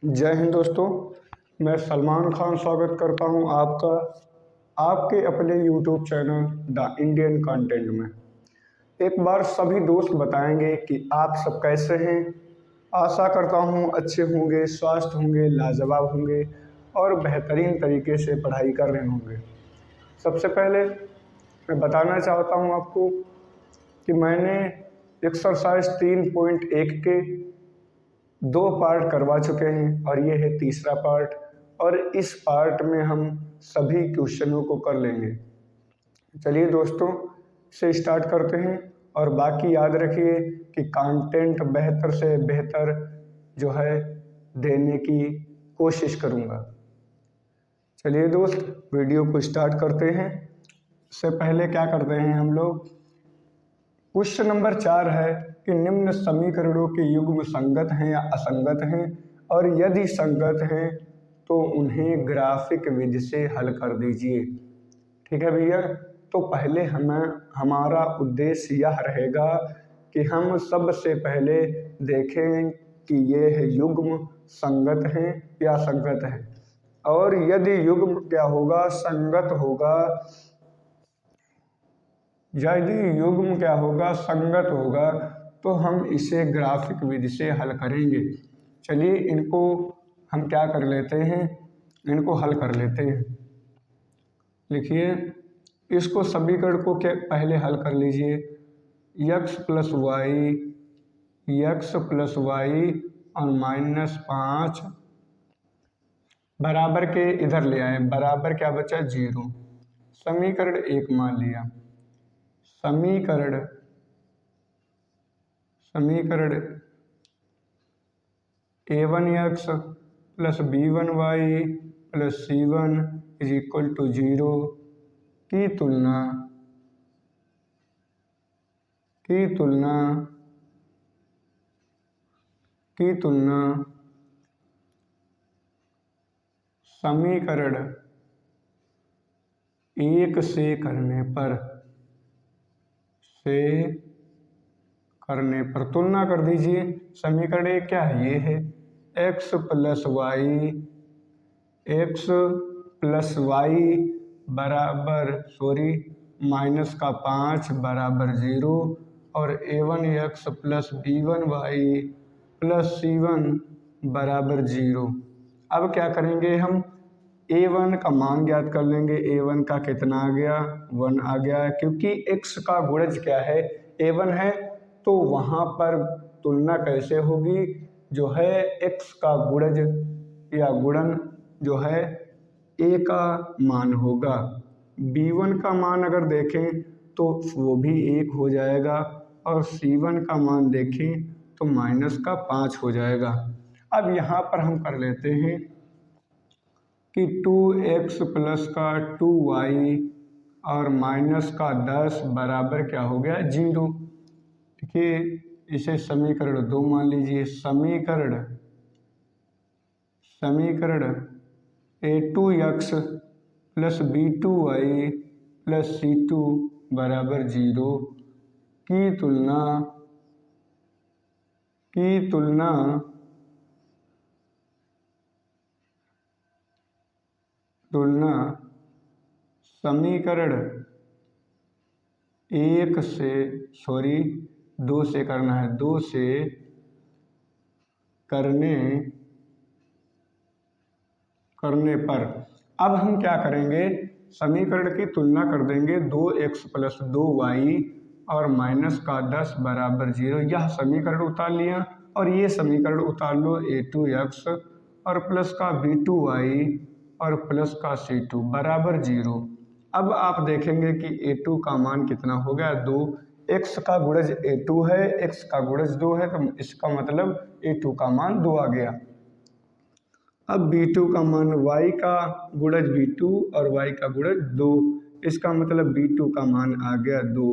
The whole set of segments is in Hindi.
जय हिंद दोस्तों। मैं सलमान खान स्वागत करता हूं आपका आपके अपने YouTube channel the Indian content में। एक बार सभी दोस्त बताएंगे कि आप सब कैसे हैं। आशा करता हूं अच्छे होंगे, स्वस्थ होंगे, लाजवाब होंगे और बेहतरीन तरीके से पढ़ाई कर रहे होंगे। सबसे पहले मैं बताना चाहता हूं आपको कि मैंने एक्सरसाइज 3.1 के 2 पार्ट करवा चुके हैं और ये है तीसरा पार्ट, और इस पार्ट में हम सभी क्वेश्चनों को कर लेंगे। चलिए दोस्तों से स्टार्ट करते हैं, और बाकी याद रखिए कि कंटेंट बेहतर से बेहतर जो है देने की कोशिश करूँगा। चलिए दोस्त वीडियो को स्टार्ट करते हैं। इससे पहले क्या करते हैं हम लोग, क्वेश्चन नंबर 4 है कि निम्न समीकरणों के युग्म संगत हैं या असंगत हैं, और यदि संगत हैं तो उन्हें ग्राफिक विधि से हल कर दीजिए। ठीक है भैया, तो पहले हमारा उद्देश्य यह रहेगा कि हम सबसे पहले देखें कि ये है युग्म संगत हैं या असंगत हैं, और यदि युग्म क्या होगा, संगत होगा। यदि युग्म क्या होगा, संगत होगा, तो हम इसे ग्राफिक विधि से हल करेंगे। चलिए इनको हम क्या कर लेते हैं, इनको हल कर लेते हैं। लिखिए, इसको समीकरण को क्या पहले हल कर लीजिए। x प्लस वाई और -5 बराबर के इधर ले आए, बराबर क्या बचा 0। समीकरण 1 मान लिया। समीकरण a1x plus b1y plus c1 is equal to 0 की तुलना समीकरण 1 से करने पर तुलना कर दीजिए। समीकरण 1 क्या है, ये है x प्लस वाई बराबर -5 बराबर 0, और a1x plus b1y plus c1 बराबर 0। अब क्या करेंगे, हम a1 का मान ज्ञात कर लेंगे। a1 का कितना आ गया, 1 आ गया, क्योंकि x का गुणज क्या है, a1 है। तो वहाँ पर तुलना कैसे होगी, जो है x का गुणज या गुणन जो है a का मान होगा। b1 का मान अगर देखें तो वो भी 1 हो जाएगा, और c1 का मान देखें तो -5 हो जाएगा। अब यहाँ पर हम कर लेते हैं कि 2x प्लस का 2y और -10 बराबर क्या हो गया 0। देखिए इसे समीकरण 2 मान लीजिए। समीकरण a2x plus b2y plus c2 बराबर 0 की तुलना समीकरण 2 से करना है, 2 से करने पर अब हम क्या करेंगे, समीकरण की तुलना कर देंगे। 2x प्लस 2y और -10 बराबर 0, यह समीकरण उतार लिया, और ये समीकरण उतार लो a2x और प्लस का b2y और प्लस का c2 बराबर 0। अब आप देखेंगे कि a2 का मान कितना हो गया 2। x का गुणज a2 है, x का गुणज 2 है, तो इसका मतलब a2 का मान 2 आ गया। अब b2 का मान y का गुणज b2 और y का गुणज 2, इसका मतलब b2 का मान आ गया 2,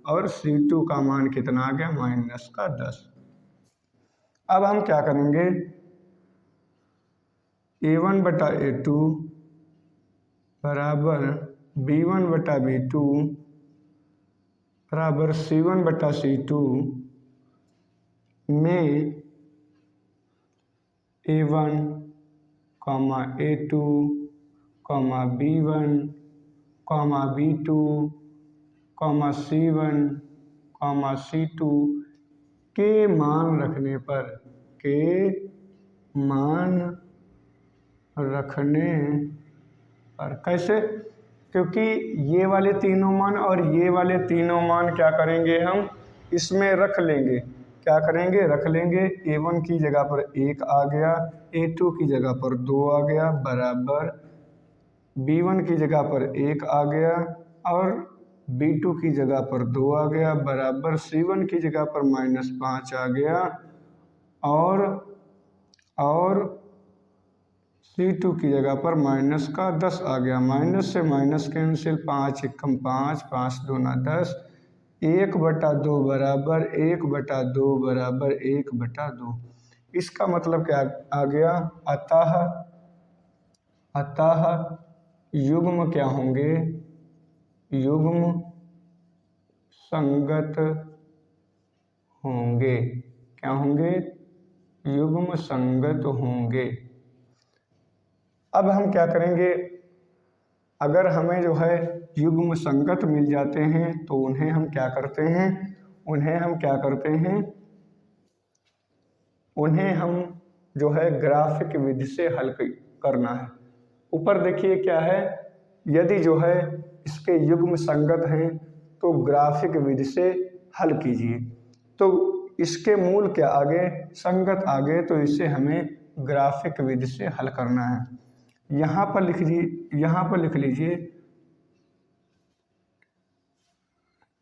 और c2 का मान कितना आ गया -10। अब हम क्या करेंगे, a1 बटा a2 बराबर b1 बटा b2 बराबर c1 बटा c2 में A1, A2, B1, B2, C1, C2 के मान रखने पर कैसे? क्योंकि ये वाले तीनों मान और ये वाले तीनों मान क्या करेंगे, हम इसमें रख लेंगे। क्या करेंगे? रख लेंगे। A1 की जगह पर 1 आ गया, A2 की जगह पर 2 आ गया, बराबर B1 की जगह पर 1 आ गया और B2 की जगह पर 2 आ गया, बराबर C1 की जगह पर -5 आ गया और C2 की जगह पर -10 आ गया। माइनस से माइनस कैंसिल, 5 एकम 5, 5 दूना 10, 1/2 बराबर 1/2 बराबर 1/2। इसका मतलब क्या आ गया? अतः युग्म क्या होंगे? युग्म संगत होंगे। क्या होंगे? युग्म संगत होंगे। अब हम क्या करेंगे? अगर हमें जो है युग्म संगत मिल जाते हैं तो उन्हें हम क्या करते हैं? उन्हें हम जो है ग्राफिक विधि से हल करना है। ऊपर देखिए क्या है, यदि जो है इसके युग्म संगत हैं तो ग्राफिक विधि से हल कीजिए। तो इसके मूल क्या आ गए? संगत आ गए, तो इसे हमें ग्राफिक विधि से हल करना है। यहाँ पर लिख लीजिए,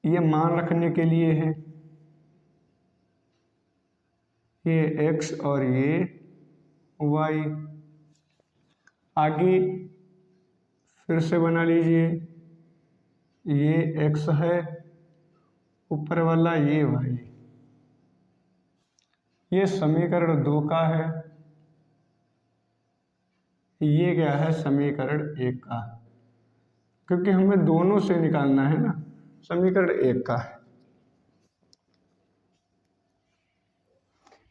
ये मान रखने के लिए है, ये x और ये y। आगे फिर से बना लीजिए, ये x है, ऊपर वाला ये y। ये समीकरण 2 का है, ये क्या है? समीकरण 1 का। क्योंकि हमें दोनों से निकालना है ना, समीकरण 1 का है।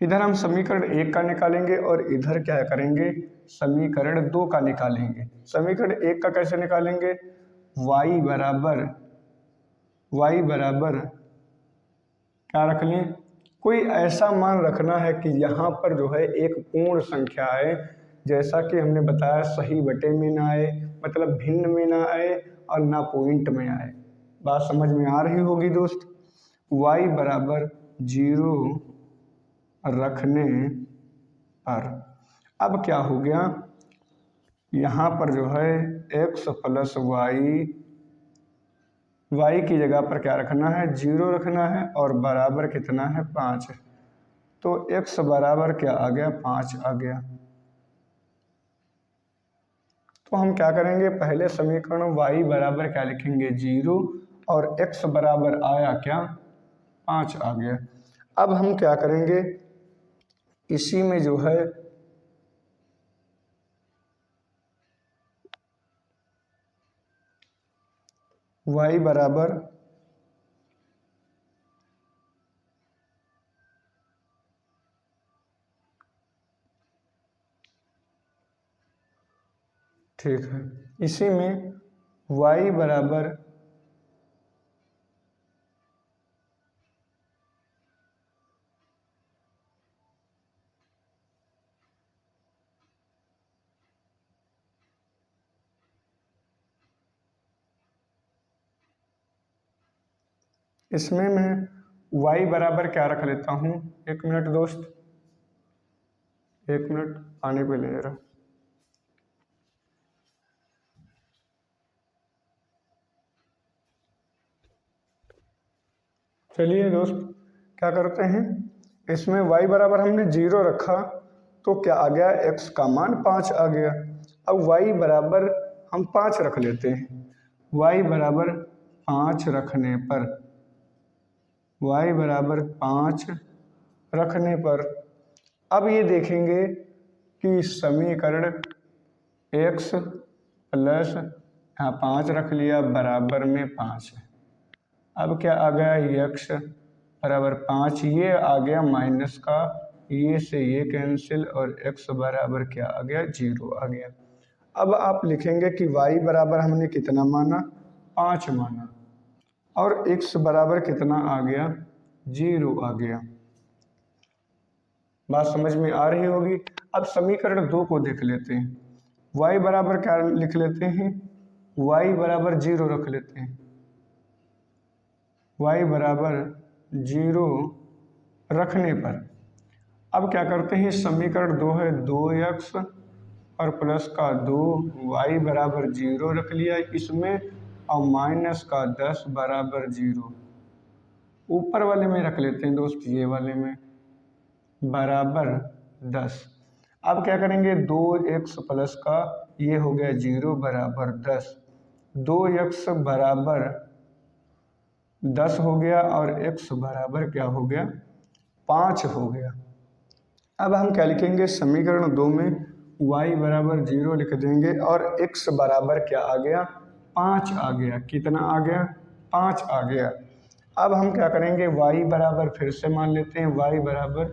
इधर हम समीकरण 1 का निकालेंगे और इधर क्या करेंगे? समीकरण 2 का निकालेंगे। समीकरण 1 का कैसे निकालेंगे? y बराबर क्या रख लें? कोई ऐसा मान रखना है कि यहाँ पर जो है एक पूर्ण संख्या है, जैसा कि हमने बताया सही बटे में ना आए, मतलब भिन्न में ना आए और ना पॉइंट में आए। बात समझ में आ रही होगी दोस्त। y बराबर 0 रखने पर अब क्या हो गया? यहाँ पर जो है x प्लस y की जगह पर क्या रखना है? 0 रखना है और बराबर कितना है? 5। तो x बराबर क्या आ गया? 5 आ गया। तो हम क्या करेंगे? पहले समीकरण y बराबर क्या लिखेंगे? 0 और x बराबर आया क्या? 5 आ गया। अब हम क्या करेंगे? इसी में जो है y बराबर ठीक है, इसी में y बराबर इसमें मैं y बराबर क्या रख लेता हूँ? 1 मिनट दोस्त, 1 मिनट पानी पे ले रहा। चलिए दोस्त, क्या करते हैं? इसमें y बराबर हमने 0 रखा तो क्या आ गया? x का मान 5 आ गया। अब y बराबर हम 5 रख लेते हैं। y बराबर 5 रखने पर अब ये देखेंगे कि समीकरण x प्लस यहाँ 5 रख लिया बराबर में 5 है। अब क्या आ गया? x बराबर 5, ये आ गया माइनस का ये से ये कैंसिल और x बराबर क्या आ गया, 0 आ गया। अब आप लिखेंगे कि y बराबर हमने कितना माना, 5 माना, और x बराबर कितना आ गया, 0 आ गया। बात समझ में आ रही होगी। अब समीकरण 2 को देख लेते हैं। y बराबर क्या लिख लेते हैं, y बराबर 0 रख लेते हैं। y बराबर 0 रखने पर अब क्या करते हैं, समीकरण 2 है 2x और प्लस का 2, y बराबर 0 रख लिया इसमें, और माइनस का 10 बराबर 0 ऊपर वाले में रख लेते हैं दोस्त, ये वाले में बराबर 10। अब क्या करेंगे, 2x प्लस का ये हो गया 0 बराबर 10, 2x बराबर 10 हो गया और x बराबर क्या हो गया, 5 हो गया। अब हम क्या लिखेंगे, समीकरण 2 में y बराबर 0 लिख देंगे और x बराबर क्या आ गया, 5 आ गया। कितना आ गया, 5 आ गया। अब हम क्या करेंगे, y बराबर फिर से मान लेते हैं, y बराबर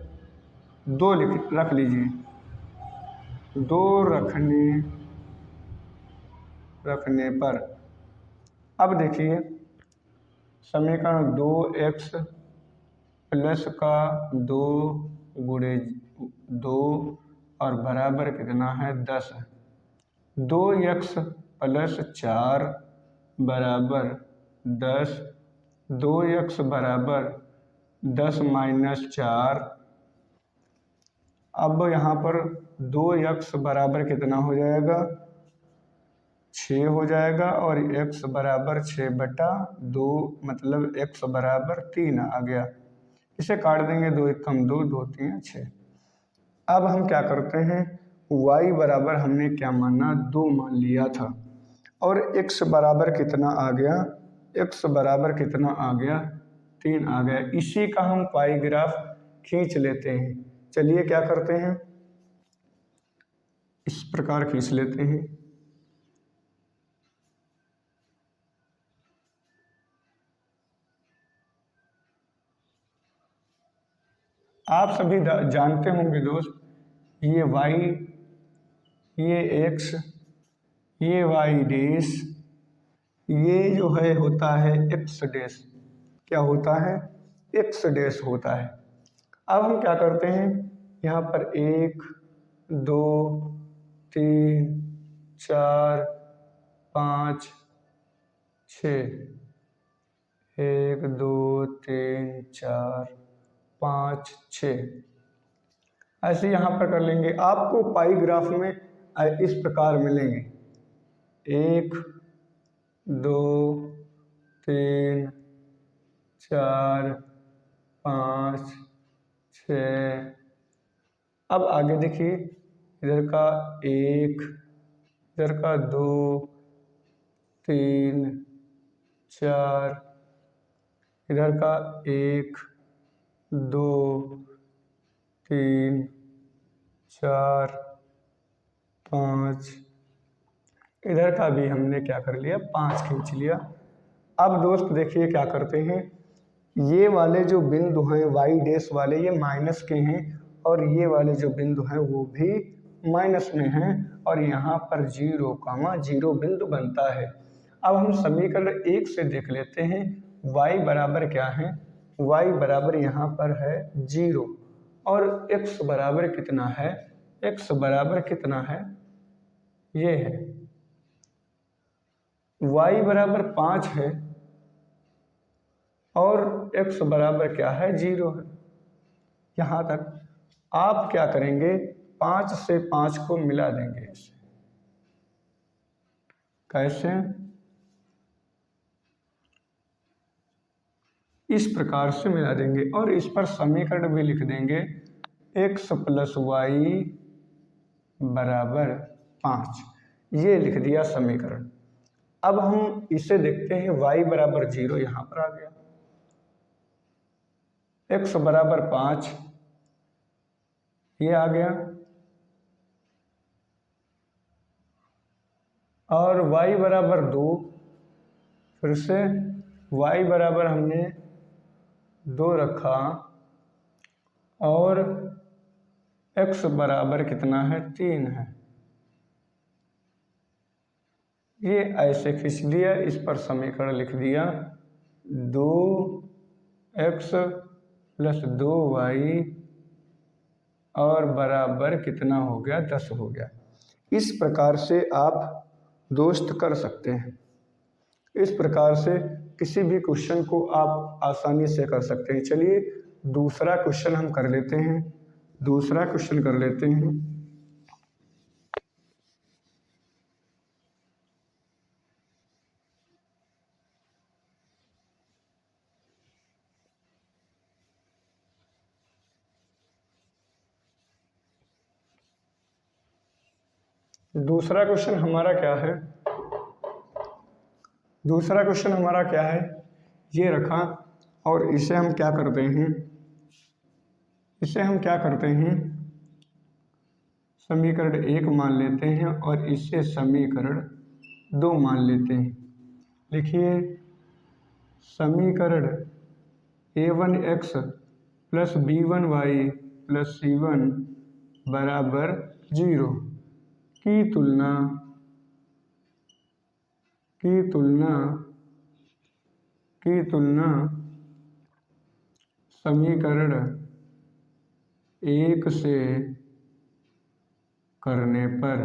2 रख लीजिए। 2 रखने पर अब देखिए, समीकरण 2x प्लस का 2 गुणे 2 और बराबर कितना है, 10 है। 2x प्लस 4 बराबर 10, 2x बराबर 10 माइनस 4। अब यहाँ पर 2x बराबर कितना हो जाएगा, 6 हो जाएगा, और x बराबर 6/2 मतलब x बराबर 3 आ गया। इसे काट देंगे, 2 1 कम 2, 2 3 6। अब हम क्या करते हैं, y बराबर हमने क्या माना, 2 मान लिया था, और x बराबर कितना आ गया, x बराबर कितना आ गया, 3 आ गया। इसी का हम पाई ग्राफ खींच लेते हैं। चलिए क्या करते हैं, इस प्रकार खींच लेते हैं। आप सभी जानते होंगे दोस्त, ये y, ये x, ये y डैश, ये जो है होता है x डैश। क्या होता है, x डैश होता है। अब हम क्या करते हैं, यहाँ पर 1 2 3 4 5 6, 1 2 3 4 5 6 ऐसे यहाँ पर कर लेंगे। आपको पाई ग्राफ में इस प्रकार मिलेंगे, 1 2 3 4 5 6। अब आगे देखिए, इधर का 1, इधर का 2 3 4, इधर का 1 2 3 4 5, इधर का भी हमने क्या कर लिया, 5 खींच लिया। अब दोस्त देखिए क्या करते हैं, ये वाले जो बिंदु हैं y डैश वाले, ये माइनस के हैं, और ये वाले जो बिंदु हैं वो भी माइनस में हैं, और यहाँ पर 0, 0 बिंदु बनता है। अब हम समीकरण 1 से देख लेते हैं, y बराबर क्या है, y बराबर यहाँ पर है 0, और x बराबर कितना है, x बराबर कितना है, ये है y बराबर 5 है, और x बराबर क्या है, 0 है। यहाँ तक आप क्या करेंगे, 5 से 5 को मिला देंगे इसे। कैसे, इस प्रकार से मिला देंगे, और इस पर समीकरण भी लिख देंगे, x प्लस वाई बराबर 5। ये लिख दिया समीकरण। अब हम इसे देखते हैं, y बराबर 0 यहाँ पर आ गया, x बराबर 5 ये आ गया, और y बराबर 2, फिर से y बराबर हमने 2 रखा, और x बराबर कितना है 3 है। ये ऐसे खींच लिया, इस पर समीकरण लिख दिया 2x + 2y और बराबर कितना हो गया 10 हो गया। इस प्रकार से आप दोस्त कर सकते हैं। इस प्रकार से किसी भी क्वेश्चन को आप आसानी से कर सकते हैं। चलिए दूसरा क्वेश्चन हम कर लेते हैं। दूसरा क्वेश्चन कर लेते हैं। दूसरा क्वेश्चन हमारा क्या है? दूसरा क्वेश्चन हमारा क्या है? ये रखा और इसे हम क्या करते हैं? इसे हम क्या करते हैं? समीकरण 1 मान लेते हैं और इसे समीकरण 2 मान लेते हैं। लिखिए समीकरण a1x + b1y + c1 बराबर 0 की तुलना समीकरण 1 से करने पर।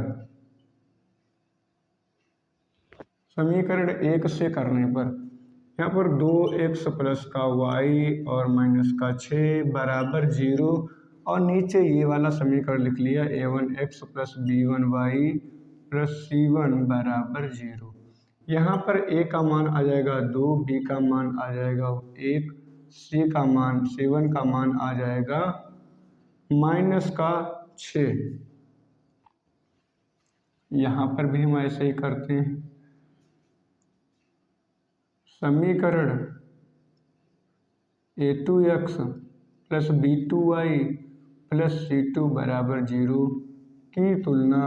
समीकरण 1 से करने पर यहाँ पर 2x + का y और -6 बराबर 0 और नीचे ये वाला समीकरण लिख लिया a1x + b1y + c1 बराबर 0। यहाँ पर a का मान आ जाएगा 2, b का मान आ जाएगा 1, c1 का मान आ जाएगा -6। यहाँ पर भी हम ऐसे ही करते हैं। समीकरण a2x + b2y + c2 बराबर 0 की तुलना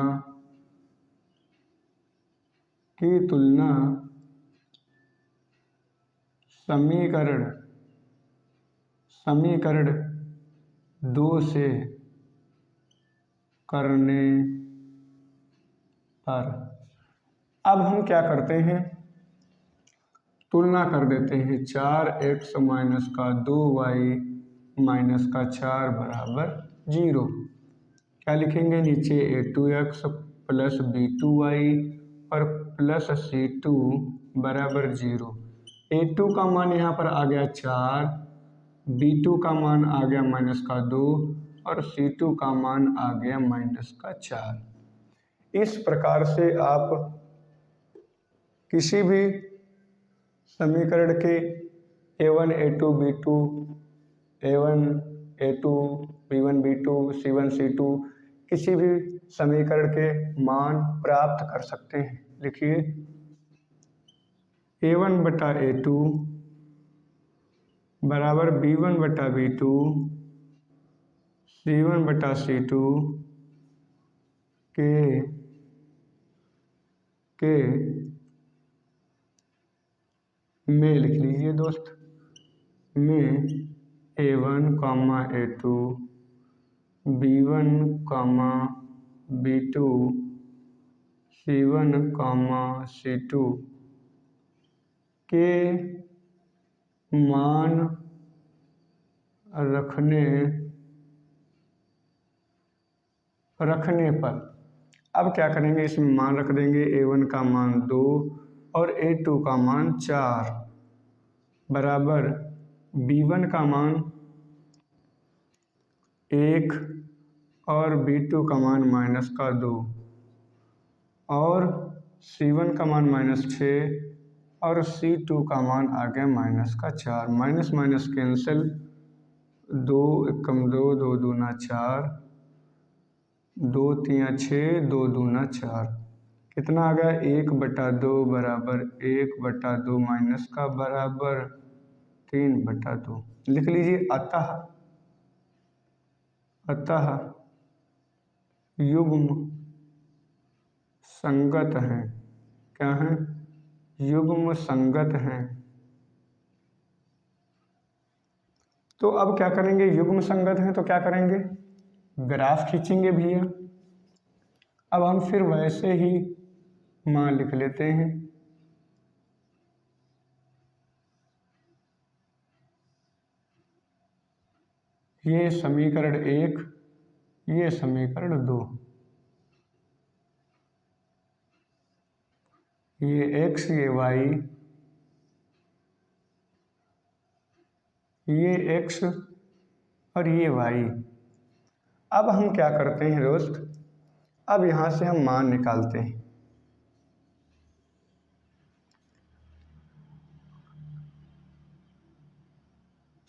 समीकरण 2 से करने पर। अब हम क्या करते हैं? तुलना कर देते हैं। 4x - 2y - 4 बराबर 0। क्या लिखेंगे? नीचे a2x + b2y और प्लस c2 बराबर 0। a2 का मान यहाँ पर आ गया 4, b2 का मान आ गया -2 और c2 का मान आ गया -4। इस प्रकार से आप किसी भी समीकरण के a1 a2 b2 a1 a2 b1 b2 c1 c2 किसी भी समीकरण के मान प्राप्त कर सकते हैं। लिखिए a1/a2 बराबर b1/b2 c1/c2 के में लिख लीजिए दोस्त में a1, a2 b1, b2 c1, c2 के मान रखने पर। अब क्या करेंगे? इसमें मान रख देंगे। a1 का मान 2 और a2 का मान 4 बराबर b1 का मान 1 और b2 का मान -2 और c1 का मान -6 और c2 का मान आ गया -4। माइनस कैंसिल, 2 एकम 2, 2 दूना 4, 2 तिया 6, 2 दूना 4। कितना आ गया? 1/2 बराबर 1/2 माइनस का बराबर 3/2। लिख लीजिए अतः युग्म संगत हैं। क्या है? युग्म संगत हैं। तो अब क्या करेंगे? युग्म संगत हैं तो क्या करेंगे? ग्राफ खींचेंगे भैया। अब हम फिर वैसे ही मान लिख लेते हैं। ये समीकरण 1, ये समीकरण 2, ये x, ये y, ये x और ये y। अब हम क्या करते हैं दोस्त, अब यहाँ से हम मान निकालते हैं।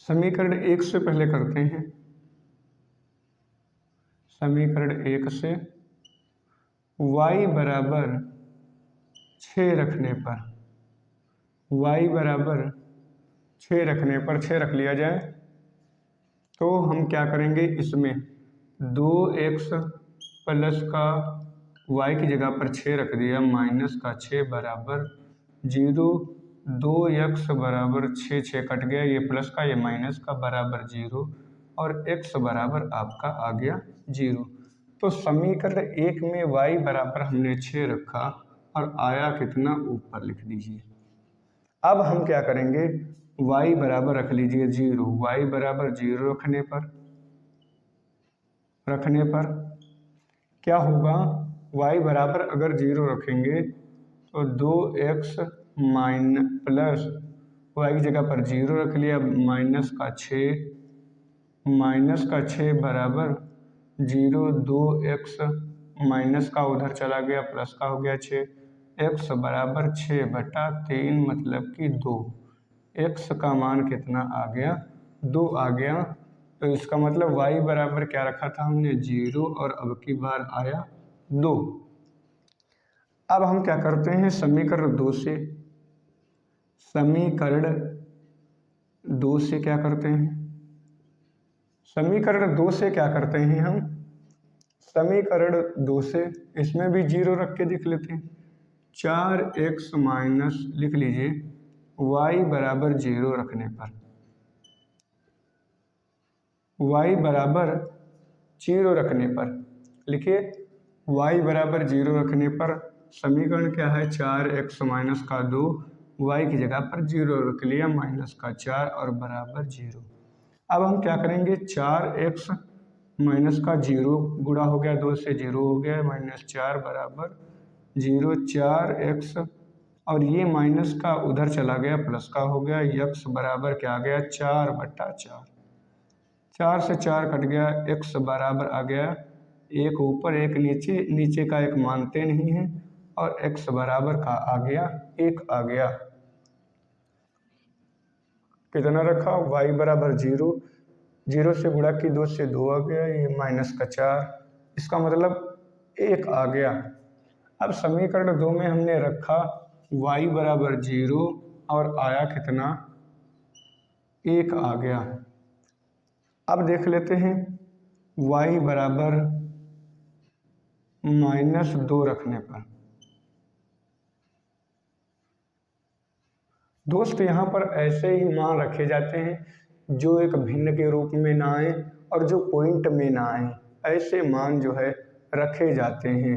समीकरण 1 से पहले करते हैं। समीकरण 1 से y बराबर 6 रखने पर, y बराबर 6 रखने पर 6 रख लिया जाए तो हम क्या करेंगे, इसमें 2x प्लस का y की जगह पर 6 रख दिया माइनस का 6 बराबर 0, 2x बराबर 6, 6 कट गया, ये प्लस का ये माइनस का बराबर 0 और x बराबर आपका आ गया 0। तो समीकरण 1 में y बराबर हमने 6 रखा और आया कितना, ऊपर लिख दीजिए। अब हम क्या करेंगे, y बराबर रख लीजिए 0, y बराबर 0 रखने पर क्या होगा, y बराबर अगर 0 रखेंगे तो 2x प्लस y की जगह पर 0 रख लिया माइनस का 6 बराबर 0, 2x माइनस का उधर चला गया प्लस का हो गया 6, x बराबर 6/3 मतलब कि 2। x का मान कितना आ गया, 2 आ गया। तो इसका मतलब y बराबर क्या रखा था हमने, 0 और अब की बार आया 2। अब हम क्या करते हैं, समीकरण 2 से क्या करते हैं, समीकरण 2 से क्या करते हैं हम, समीकरण 2 से इसमें भी 0 रख के देख लेते हैं। 4x माइनस लिख लीजिए y बराबर 0 रखने पर, y बराबर 0 रखने पर लिखिए, y बराबर 0 रखने पर समीकरण क्या है, 4x माइनस का 2, y की जगह पर 0 रख लिया माइनस का 4 और बराबर 0। अब हम क्या करेंगे, 4x माइनस का 0 गुणा हो गया 2 से 0 हो गया माइनस 4 बराबर 0, 4x और ये माइनस का उधर चला गया प्लस का हो गया, x बराबर क्या आ गया, 4/4, 4 से 4 कट गया, x बराबर आ गया 1 ऊपर 1 नीचे, नीचे का 1 मानते नहीं हैं और x बराबर का आ गया 1 आ गया। कितना रखा, y बराबर 0, 0 से गुणा की 2 से 2 आ गया, ये माइनस का 4, इसका मतलब 1 आ गया। अब समीकरण 2 में हमने रखा y बराबर 0 और आया कितना, 1 आ गया। अब देख लेते हैं y बराबर -2 रखने पर, दोस्त यहाँ पर ऐसे ही मान रखे जाते हैं जो एक भिन्न के रूप में ना आए और जो पॉइंट में ना आए, ऐसे मान जो है रखे जाते हैं।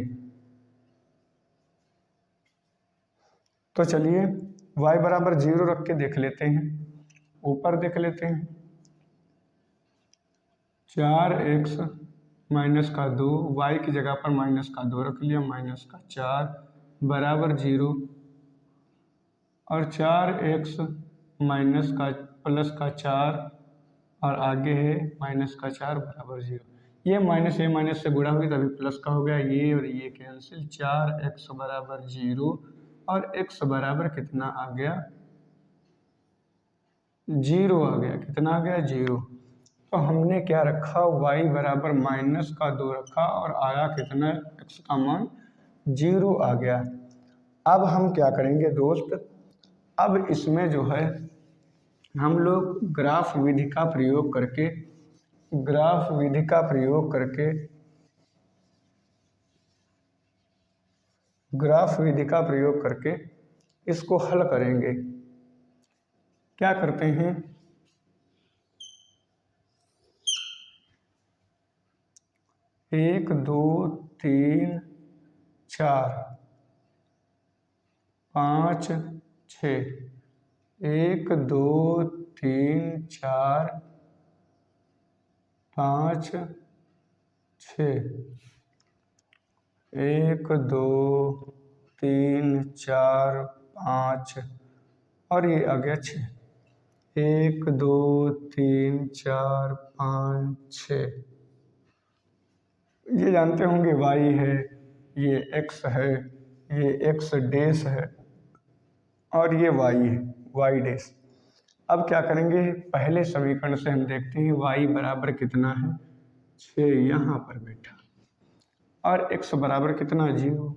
तो चलिए y बराबर 0 रख के देख लेते हैं, ऊपर देख लेते हैं। 4x माइनस का 2, y की जगह पर माइनस का 2 रख लिया माइनस का 4 बराबर 0 और 4x माइनस का प्लस का 4 और आगे है माइनस का 4 बराबर 0। ये माइनस से गुणा हुई तभी प्लस का हो गया, ये और ये कैंसिल, 4x बराबर 0 और x बराबर कितना आ गया, 0 आ गया। कितना आ गया, 0। तो हमने क्या रखा, y बराबर -2 रखा और आया कितना, x का मान 0 आ गया। अब हम क्या करेंगे दोस्त, अब इसमें जो है हम लोग ग्राफ विधि का प्रयोग करके इसको हल करेंगे। क्या करते हैं, 1 2 3 4 5 6। 1 2 3 4 5 6। 1 2 3 4 5 और ये आ गया 6। 1 2 3 4 5 6। ये जानते होंगे y है, ये x है, ये x डैश है और ये y है, y डैश। अब क्या करेंगे, पहले समीकरण से हम देखते हैं y बराबर कितना है, 6 यहाँ पर बैठा और x बराबर कितना, 0।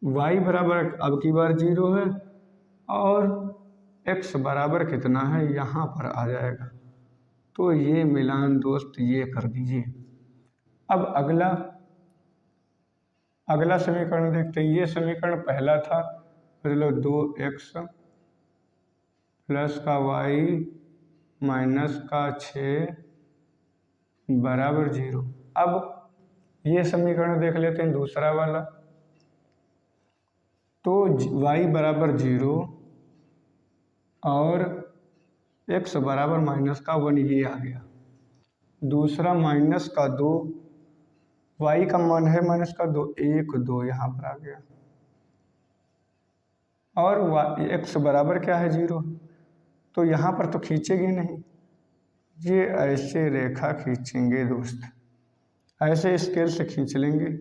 y बराबर अब की बार 0 है और x बराबर कितना है, यहाँ पर आ जाएगा। तो ये मिलान दोस्त ये कर दीजिए। अब अगला समीकरण देखते हैं। ये समीकरण पहला था, मतलब 2x प्लस का y माइनस का 6 बराबर 0। अब ये समीकरण देख लेते हैं, दूसरा वाला। तो y बराबर 0 और x बराबर माइनस का 1, ये आ गया। दूसरा माइनस का 2, y का मान है माइनस का 2, 1 2 यहाँ पर आ गया। और x बराबर क्या है, 0। तो यहाँ पर तो खींचेगी नहीं, ये ऐसे रेखा खींचेंगे दोस्त, ऐसे स्केल से खींच लेंगे,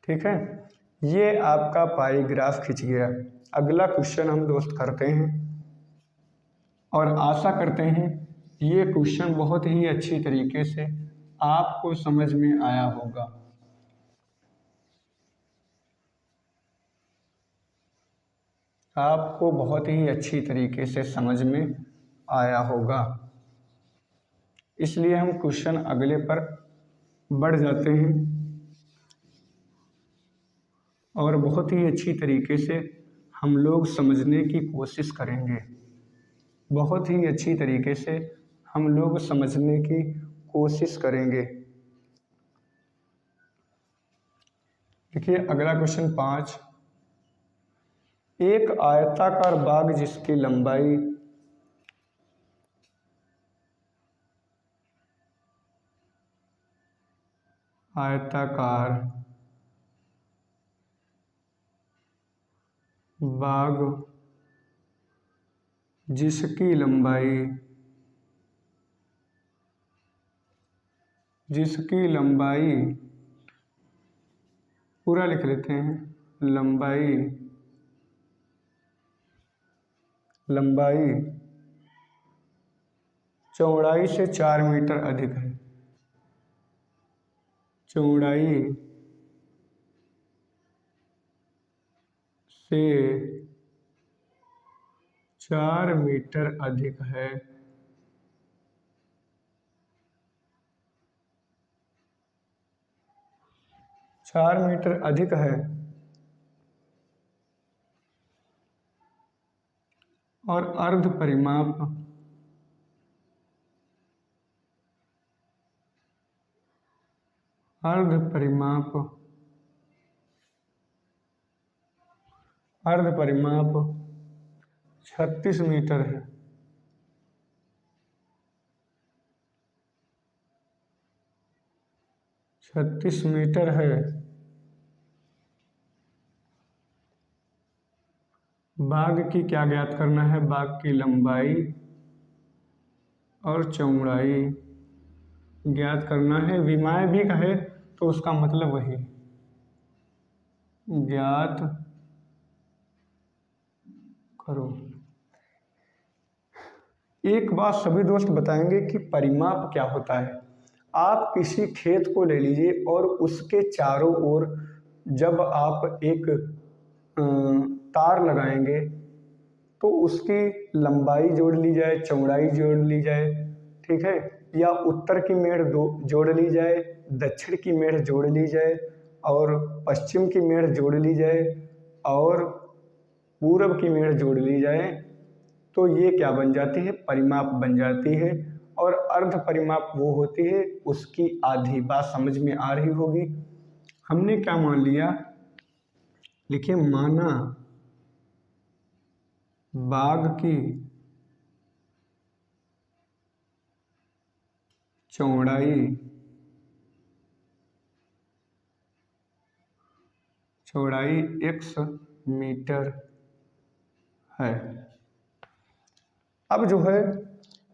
ठीक है। ये आपका पाई ग्राफ खींच गया। अगला क्वेश्चन हम दोस्त करते हैं और आशा करते हैं ये क्वेश्चन बहुत ही अच्छी तरीके से आपको समझ में आया होगा। आपको बहुत ही अच्छी तरीके से समझ में आया होगा, इसलिए हम क्वेश्चन अगले पर बढ़ जाते हैं और बहुत ही अच्छी तरीके से हम लोग समझने की कोशिश करेंगे। बहुत ही अच्छी तरीके से हम लोग समझने की कोशिश करेंगे। देखिए अगला क्वेश्चन 5। एक आयताकार बाग जिसकी लंबाई आयताकार बाग जिसकी लंबाई पूरा लिख लेते हैं, लंबाई चौड़ाई से 4 मीटर अधिक है। चौड़ाई से 4 मीटर अधिक है। चार मीटर अधिक है और अर्ध परिमाप अर्ध परिमाप 36 मीटर है। 36 मीटर है। बाग की क्या ज्ञात करना है, बाग की लंबाई और चौड़ाई ज्ञात करना है। विमाएं भी कहे तो उसका मतलब वही, ज्ञात करो। एक बात सभी दोस्त बताएंगे कि परिमाप क्या होता है। आप किसी खेत को ले लीजिए और उसके चारों ओर जब आप एक तार लगाएंगे तो उसकी लंबाई जोड़ ली जाए, चौड़ाई जोड़ ली जाए, ठीक है, या उत्तर की मेढ़ जोड़ ली जाए, दक्षिण की मेढ़ जोड़ ली जाए और पश्चिम की मेढ़ जोड़ ली जाए और पूरब की मेढ़ जोड़ ली जाए, तो ये क्या बन जाती है, परिमाप बन जाती है। और अर्ध परिमाप वो होती है उसकी आधी। बात समझ में आ रही होगी। हमने क्या मान लिया, लिखिए माना बाघ की चौड़ाई x मीटर है। अब जो है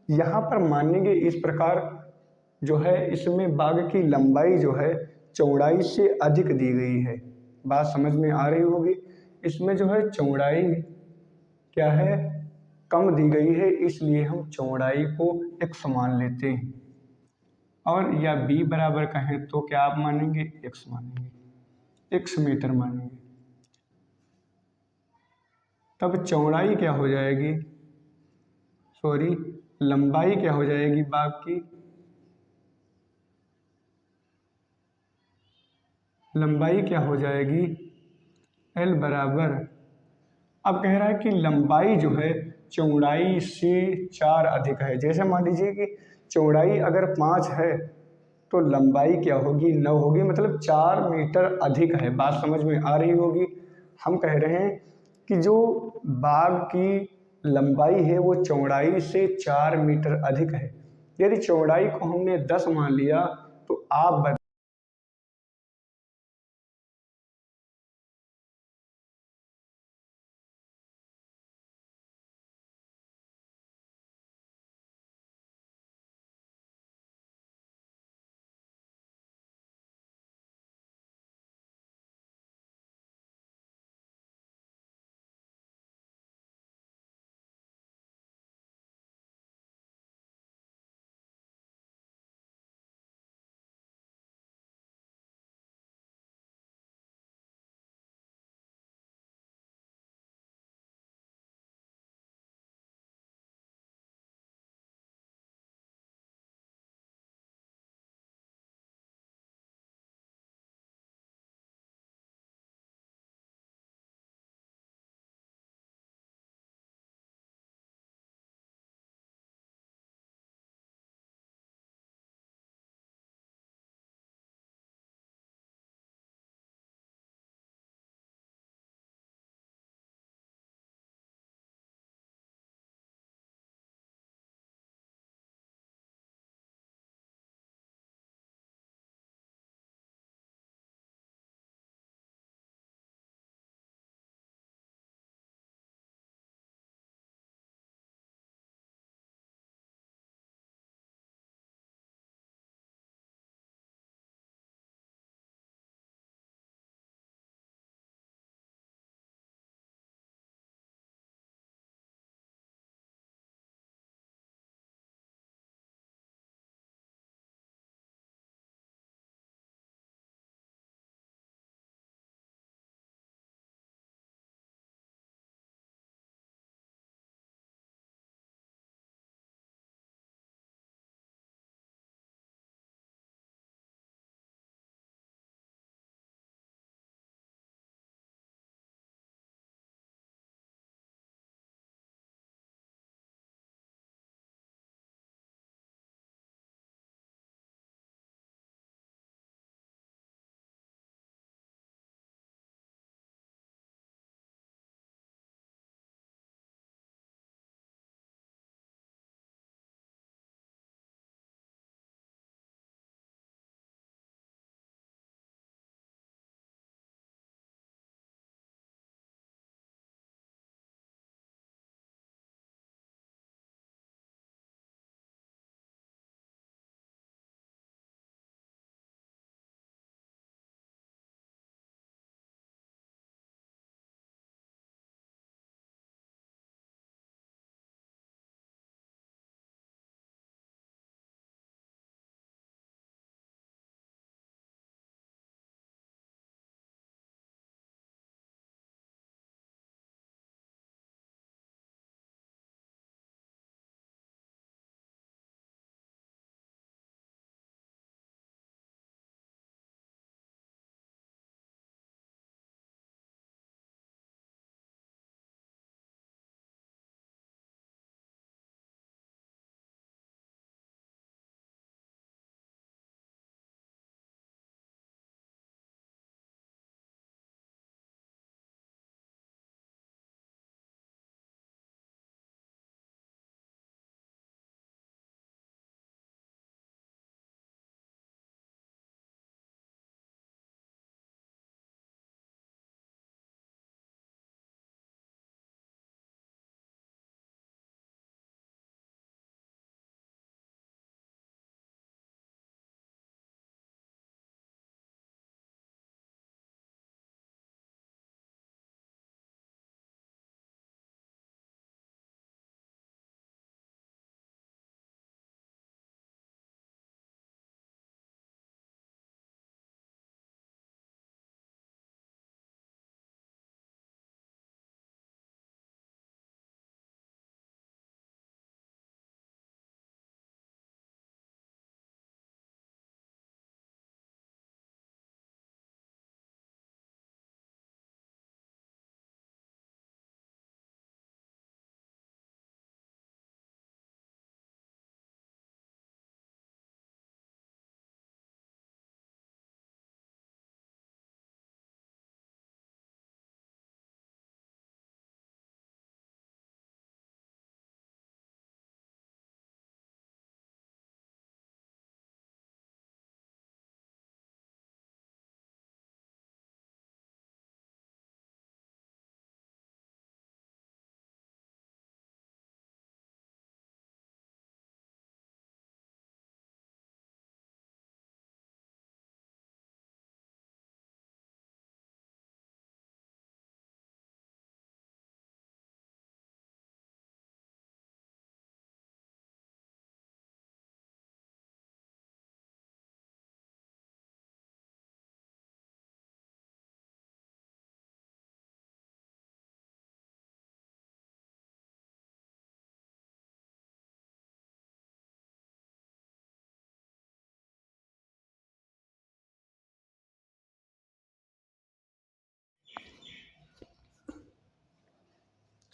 यहाँ पर मानेंगे इस प्रकार, जो है इसमें बाघ की लंबाई जो है चौड़ाई से अधिक दी गई है। बात समझ में आ रही होगी। इसमें जो है चौड़ाई क्या है, कम दी गई है, इसलिए हम चौड़ाई को x मान लेते हैं। और या b बराबर कहें तो क्या आप मानेंगे, x मानेंगे, x मीटर मानेंगे। तब चौड़ाई क्या हो जाएगी, सॉरी लंबाई क्या हो जाएगी बाघ की, लंबाई क्या हो जाएगी L बराबर। अब कह रहा है कि लंबाई जो है चौड़ाई से 4 अधिक है। जैसे मान लीजिए कि चौड़ाई अगर 5 है तो लंबाई क्या होगी, 9 होगी, मतलब 4 मीटर अधिक है। बात समझ में आ रही होगी। हम कह रहे हैं कि जो बाघ की लंबाई है वो चौड़ाई से 4 मीटर अधिक है। यदि चौड़ाई को हमने 10 मान लिया तो आप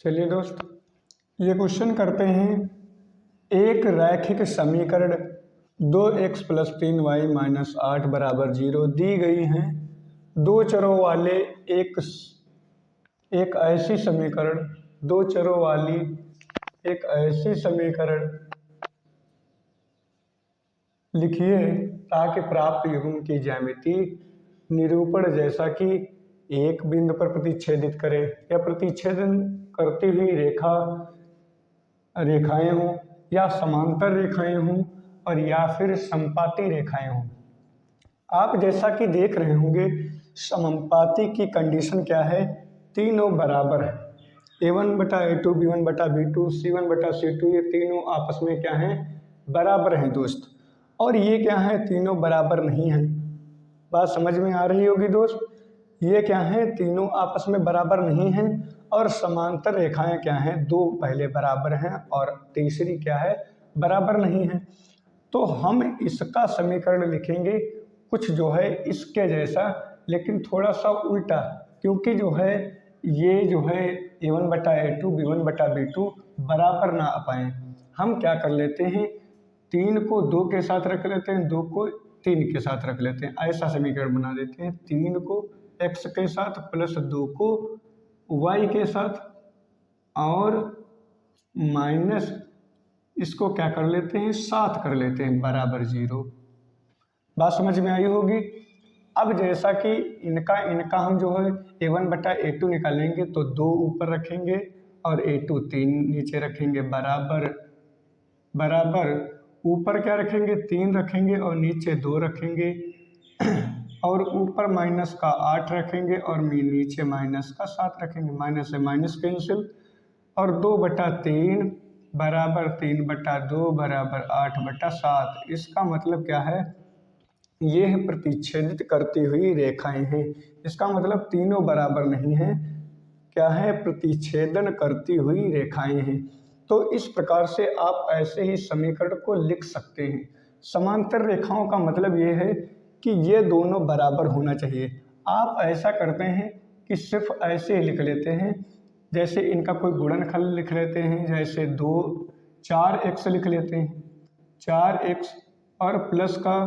चलिए दोस्त, ये क्वेश्चन करते हैं। एक रैखिक समीकरण 2x + 3y - 8 = 0 दी गई हैं। दो चरों वाले एक ऐसी समीकरण दो चरों वाली एक ऐसी समीकरण लिखिए ताकि प्राप्त युग्म की ज्यामिति निरूपण जैसा कि एक बिंदु पर प्रतिच्छेदित करे या प्रतिच्छेदन करती हुई रेखाएं हों या समांतर रेखाएं हों और या फिर समपाती रेखाएं हों। आप जैसा कि देख रहे होंगे, समपाती की कंडीशन क्या है? तीनों बराबर है। a1/a2, b1/b2, c1/c2, ये तीनों आपस में क्या हैं? बराबर हैं दोस्त। और ये क्या है? तीनों बराबर नहीं हैं। बात समझ में आ रही होगी दोस्त। ये क्या है? तीनों आपस में बराबर नहीं हैं। और समांतर रेखाएं क्या हैं? दो पहले बराबर हैं और तीसरी क्या है? बराबर नहीं है। तो हम इसका समीकरण लिखेंगे कुछ जो है इसके जैसा, लेकिन थोड़ा सा उल्टा, क्योंकि जो है ये जो है a1/a2, b1/b2 बराबर ना आ पाए। हम क्या कर लेते हैं? 3 को 2 के साथ रख लेते हैं, 2 को 3 के साथ रख लेते हैं। ऐसा समीकरण बना देते हैं। 3 को x के साथ प्लस 2 को y के साथ और माइनस इसको क्या कर लेते हैं? 7 कर लेते हैं बराबर 0। बात समझ में आई होगी। अब जैसा कि इनका हम जो है a1/a2 निकालेंगे तो 2 ऊपर रखेंगे और a2 3 नीचे रखेंगे बराबर ऊपर क्या रखेंगे? 3 रखेंगे और नीचे 2 रखेंगे और ऊपर माइनस का 8 रखेंगे और नीचे माइनस का 7 रखेंगे। माइनस से माइनस कैंसिल और 2/3 बराबर 3/2 बराबर 8/7। इसका मतलब क्या है? ये है प्रतिच्छेदित करती हुई रेखाएं हैं। इसका मतलब तीनों बराबर नहीं है। क्या है? प्रतिच्छेदन करती हुई रेखाएं हैं। तो इस प्रकार से आप ऐसे ही समीकरण को लिख सकते हैं। समांतर रेखाओं का मतलब ये है कि ये दोनों बराबर होना चाहिए। आप ऐसा करते हैं कि सिर्फ ऐसे ही लिख लेते हैं, जैसे इनका कोई गुणनफल लिख लेते हैं, जैसे 4x लिख लेते हैं, 4x और प्लस का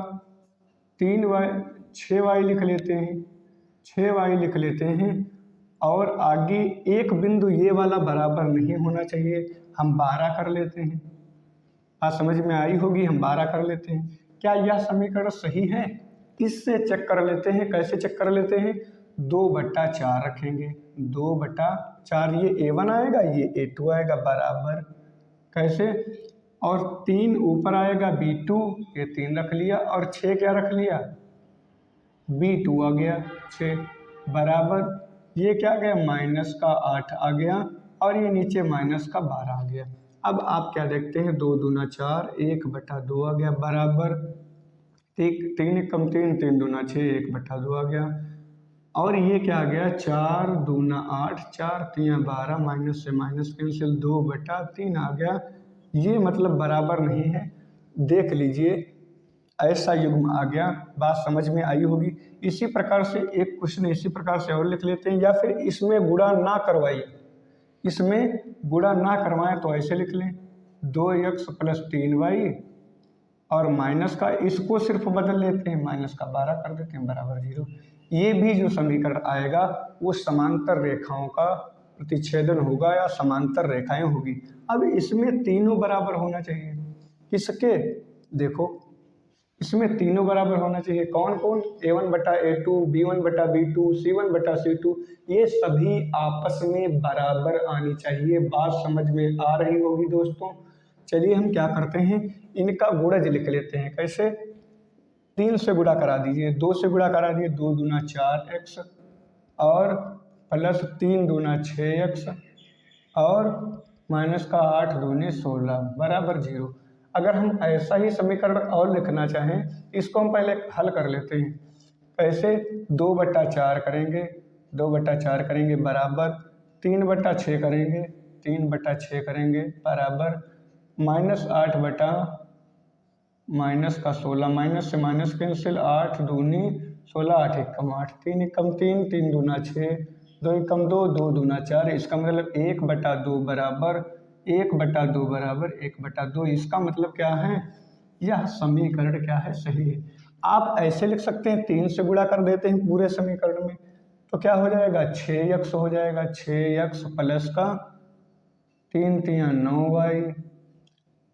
3y 6y लिख लेते हैं, 6y लिख लेते हैं। और आगे एक बिंदु ये वाला बराबर नहीं होना चाहिए, हम 12 कर लेते हैं। बात समझ में आई होगी। हम 12 कर लेते हैं। क्या यह समीकरण सही है? इससे चेक कर लेते हैं। कैसे चेक कर लेते हैं? 2/4 रखेंगे, 2/4, ये a1 आएगा, ये a2 आएगा बराबर कैसे? और 3 ऊपर आएगा b2, ये 3 रख लिया और 6 क्या रख लिया? b2 आ गया 6 बराबर ये क्या आ गया? माइनस का 8 आ गया और ये नीचे माइनस का 12 आ गया। अब आप क्या देखते हैं? 2 दूना 4, 1/2 आ गया बराबर 3 कम 3, 3 दूना 6, 1/2 आ गया। और ये क्या आ गया? 4 दूना 8, 4 3 12, माइनस से माइनस कैंसिल, 2/3 आ गया। ये मतलब बराबर नहीं है। देख लीजिए, ऐसा युग्म आ गया। बात समझ में आई होगी। इसी प्रकार से एक क्वेश्चन इसी प्रकार से और लिख लेते हैं, या फिर इसमें गुणा ना करवाइए, इसमें गुणा ना करवाएं तो ऐसे लिख लें 2x + 3y और माइनस का इसको सिर्फ बदल लेते हैं, माइनस का 12 कर देते हैं बराबर 0। ये भी जो समीकरण आएगा वो समांतर रेखाओं का प्रतिच्छेदन होगा या समांतर रेखाएं होगी। अब इसमें तीनों बराबर होना चाहिए। किसके? देखो, इसमें तीनों बराबर होना चाहिए। कौन कौन? a1/a2, b1/b2, c1/c2, ये सभी आपस में बराबर आनी चाहिए। बात समझ में आ रही होगी दोस्तों। चलिए हम क्या करते हैं, इनका गुणज लिख लेते हैं। कैसे? 3 से गुणा करा दीजिए, 2 से गुणा करा दिए, 2 दूना 4x और प्लस 3 दूना 6x और माइनस का 8 दूनी 16 बराबर 0। अगर हम ऐसा ही समीकरण और लिखना चाहें, इसको हम पहले हल कर लेते हैं। कैसे? 2/4 करेंगे, 2/4 करेंगे बराबर 3/6 करेंगे, 3/6 करेंगे बराबर -8 बटा माइनस का 16, माइनस से माइनस कैंसिल, 8 दूनी 16, 8 एकम 8, 3 एकम 3, 3 दूना 6, 2 एकम 2, 2 दूना 4, इसका मतलब 1/2 बराबर 1/2 बराबर 1/2। इसका मतलब क्या है, यह समीकरण क्या है, सही है। आप ऐसे लिख सकते हैं, 3 से गुणा कर देते हैं पूरे समीकरण में, तो क्या हो जाएगा 6x हो जाएगा, 6x प्लस का 3 तियाँ 9y,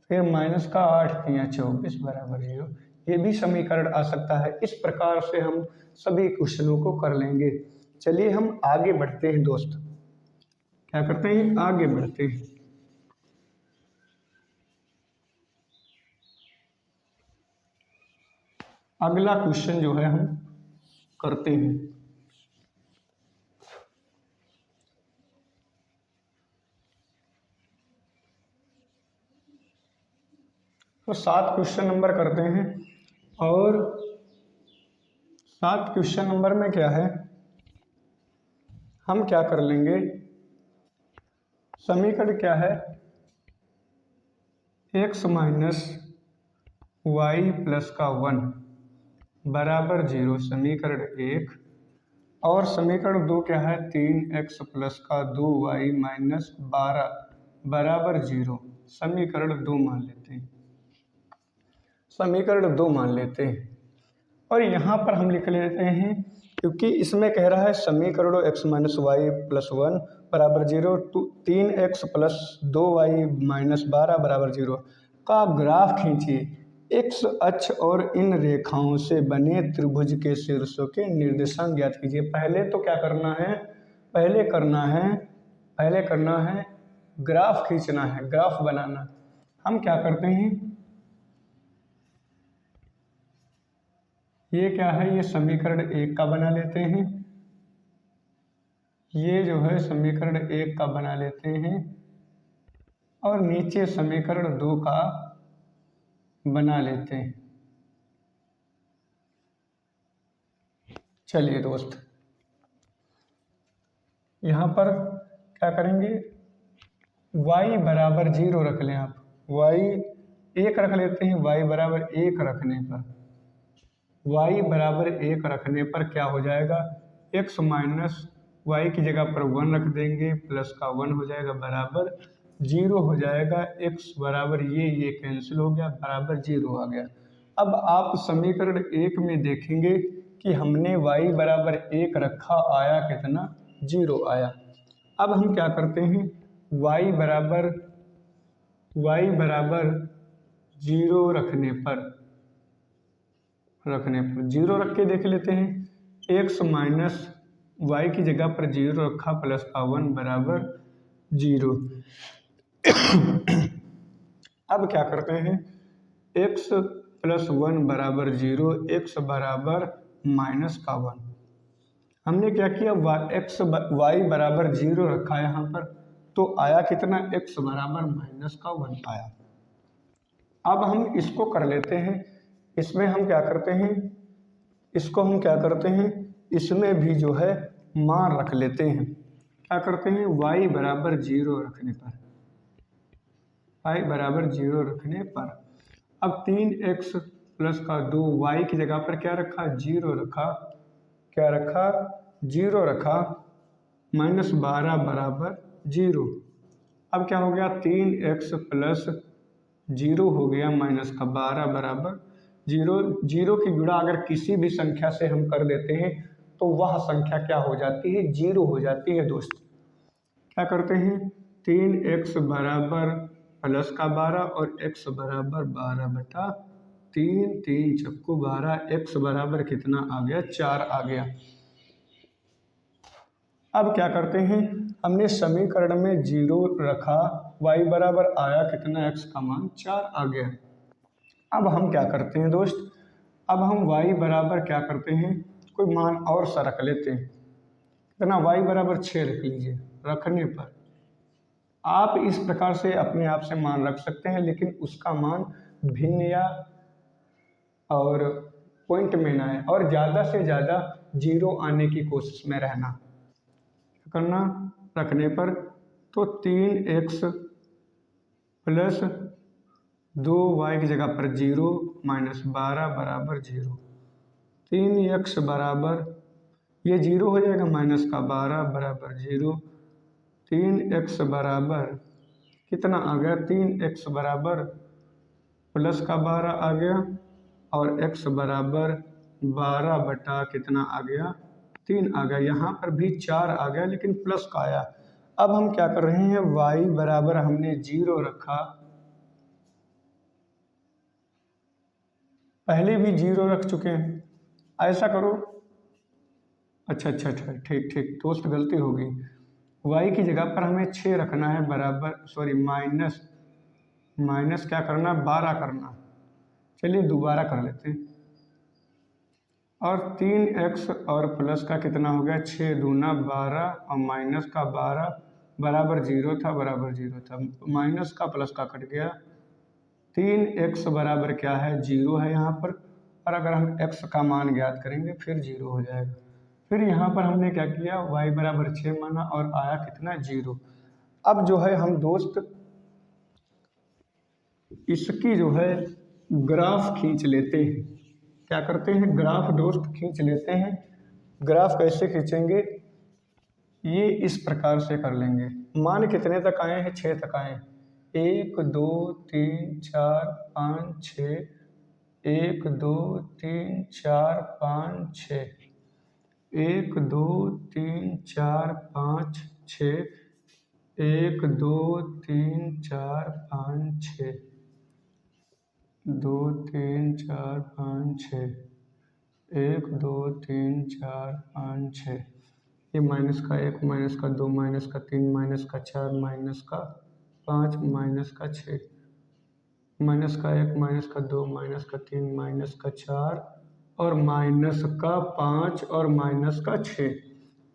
फिर माइनस का 8 तियाँ 24 बराबर 0। ये भी समीकरण आ सकता है। इस प्रकार से हम सभी क्वेश्चनों को कर लेंगे। चलिए हम आगे बढ़ते हैं दोस्त, क्या करते हैं, आगे बढ़ते हैं। अगला क्वेश्चन जो है हम करते हैं। तो 7 क्वेश्चन नंबर करते हैं, और 7 क्वेश्चन नंबर में क्या है, हम क्या कर लेंगे, समीकरण क्या है, x माइनस वाई प्लस का 1 बराबर 0, समीकरण 1। और समीकरण 2 क्या है, 3x प्लस का 2y माइनस 12 बराबर 0, समीकरण 2 मान लेते हैं, समीकरण 2 मान लेते हैं। और यहाँ पर हम लिख लेते हैं, क्योंकि इसमें कह रहा है समीकरणों x माइनस वाई प्लस 1 बराबर 0, 3x प्लस 2y माइनस 12 बराबर 0 का ग्राफ खींचिए, x अक्ष और इन रेखाओं से बने त्रिभुज के शीर्षों के निर्देशांक ज्ञात कीजिए। पहले तो क्या करना है, पहले करना है ग्राफ खींचना है, ग्राफ बनाना। हम क्या करते हैं, ये क्या है, ये समीकरण 1 का बना लेते हैं, ये जो है समीकरण 1 का बना लेते हैं, और नीचे समीकरण 2 का बना लेते हैं। चलिए दोस्त, यहाँ पर क्या करेंगे, y बराबर 0 रख लें आप, y 1 रख लेते हैं, y बराबर 1 रखने पर, y बराबर 1 रखने पर क्या हो जाएगा, x माइनस वाई की जगह पर 1 रख देंगे, प्लस का 1 हो जाएगा बराबर 0 हो जाएगा, x बराबर ये कैंसिल हो गया, बराबर 0 आ गया। अब आप समीकरण 1 में देखेंगे कि हमने y बराबर 1 रखा, आया कितना, 0 आया। अब हम क्या करते हैं, y बराबर 0 रखने पर 0 रख के देख लेते हैं, x माइनस वाई की जगह पर 0 रखा, प्लस का 1 बराबर 0। अब क्या करते हैं, x प्लस 1 बराबर 0, x बराबर माइनस का 1। हमने क्या किया, y बराबर 0 रखा यहाँ पर, तो आया कितना, x बराबर माइनस का 1 आया। अब हम इसको कर लेते हैं, इसमें हम क्या करते हैं, इसको हम क्या करते हैं, इसमें भी जो है मान रख लेते हैं। क्या करते हैं, y बराबर 0 रखने पर, y बराबर 0 रखने पर, अब 3x प्लस का 2y की जगह पर क्या रखा, 0 रखा, क्या रखा, 0 रखा, माइनस 12 बराबर 0। अब क्या हो गया, 3x प्लस 0 हो गया, माइनस का 12 बराबर 0। 0 की गुणा अगर किसी भी संख्या से हम कर देते हैं तो वह संख्या क्या हो जाती है, 0 हो जाती है दोस्त। क्या करते हैं, 3x बराबर प्लस का 12 और x बराबर 12/3, 3 चक्कू 12, x बराबर कितना आ गया, 4 आ गया। अब क्या करते हैं, हमने समीकरण में 0 रखा, y बराबर आया कितना, x का मान 4 आ गया। अब हम क्या करते हैं दोस्त, अब हम y बराबर क्या करते हैं, कोई मान और सा रख लेते हैं, कितना, y बराबर 6 रख लीजिए। रखने पर आप इस प्रकार से अपने आप से मान रख सकते हैं, लेकिन उसका मान भिन्न या और पॉइंट में ना है, और ज़्यादा से ज़्यादा 0 आने की कोशिश में रहना करना। रखने पर तो 3x प्लस 2y की जगह पर 0 माइनस 12 बराबर 0, 3x बराबर ये 0 हो जाएगा, माइनस का 12 बराबर 0। 3x बराबर कितना आ गया, 3x बराबर प्लस का 12 आ गया, और x बराबर 12 बटा कितना आ गया, 3 आ गया। यहाँ पर भी 4 आ गया लेकिन प्लस का आया। अब हम क्या कर रहे हैं, y बराबर हमने 0 रखा, पहले भी 0 रख चुके हैं। ऐसा करो, अच्छा ठीक ठीक दोस्त, गलती होगी। y की जगह पर हमें 6 रखना है, बराबर सॉरी माइनस क्या करना, 12 करना। चलिए दोबारा कर लेते हैं। और 3x और प्लस का कितना हो गया, 6 दूना 12 और माइनस का 12 बराबर 0 था, बराबर 0 था। माइनस का प्लस का कट गया। 3x बराबर क्या है, 0 है यहाँ पर। और अगर हम x का मान ज्ञात करेंगे फिर 0 हो जाएगा। फिर यहाँ पर हमने क्या किया, y बराबर 6 माना और आया कितना, 0। अब जो है हम दोस्त इसकी जो है ग्राफ खींच लेते हैं। क्या करते हैं, ग्राफ दोस्त खींच लेते हैं। ग्राफ कैसे खींचेंगे, ये इस प्रकार से कर लेंगे। मान कितने तक आए हैं, 6 तक आए। 1 2 3 4 5 6, 1 2 3 4 5 6, 1 2 3 4 5 6, 1 2 3 4 5 6, 2 3 4 5 6, 1 2 3 4 5 6। ये माइनस का 1, माइनस का 2, माइनस का 3, माइनस का 4, माइनस का 5, माइनस का 6, माइनस का 1, माइनस का 2, माइनस का 3, माइनस का 4 और माइनस का 5 और माइनस का 6।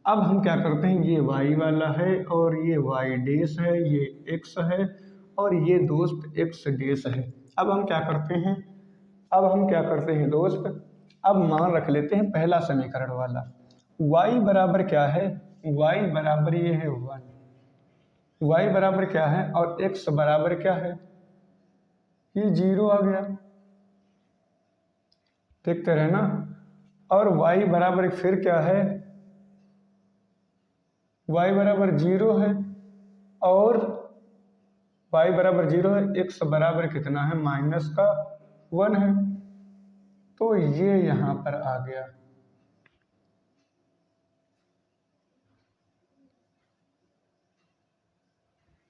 अब हम क्या करते हैं, ये y वाला है और ये y डैश है, ये x है और ये दोस्त x डैश है। अब हम क्या करते हैं दोस्त, अब मान रख लेते हैं पहला समीकरण वाला। y बराबर क्या है, y बराबर ये है 1, y बराबर क्या है और x बराबर क्या है, ये 0 आ गया, देखते रहे ना। और y बराबर फिर क्या है, y बराबर 0 है और y बराबर 0 है, x बराबर कितना है, माइनस का 1 है। तो ये यहाँ पर आ गया।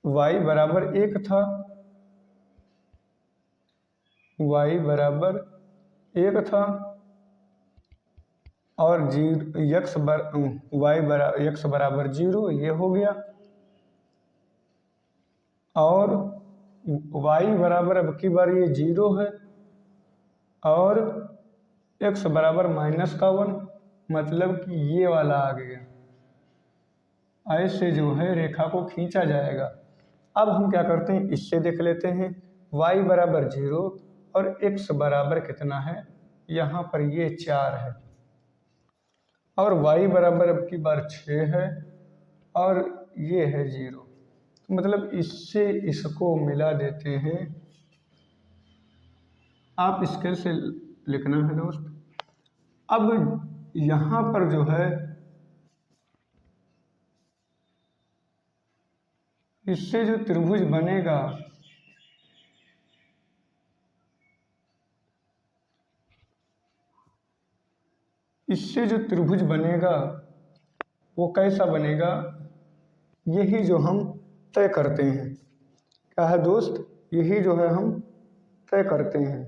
y बराबर 1 था, y बराबर 1 था और x बराबर 0, ये हो गया। और y बराबर अब की बार ये 0 है और x बराबर माइनस का 1, मतलब कि ये वाला आ गया। ऐसे जो है रेखा को खींचा जाएगा। अब हम क्या करते हैं, इससे देख लेते हैं। y बराबर 0 और x बराबर कितना है, यहाँ पर ये 4 है और y बराबर अब की बार 6 है और ये है 0। मतलब इससे इसको मिला देते हैं। आप स्केल से लिखना है दोस्त। अब यहाँ पर जो है इससे जो त्रिभुज बनेगा, इससे जो त्रिभुज बनेगा वो कैसा बनेगा, यही जो हम तय करते हैं। क्या है दोस्त, यही जो है हम तय करते हैं।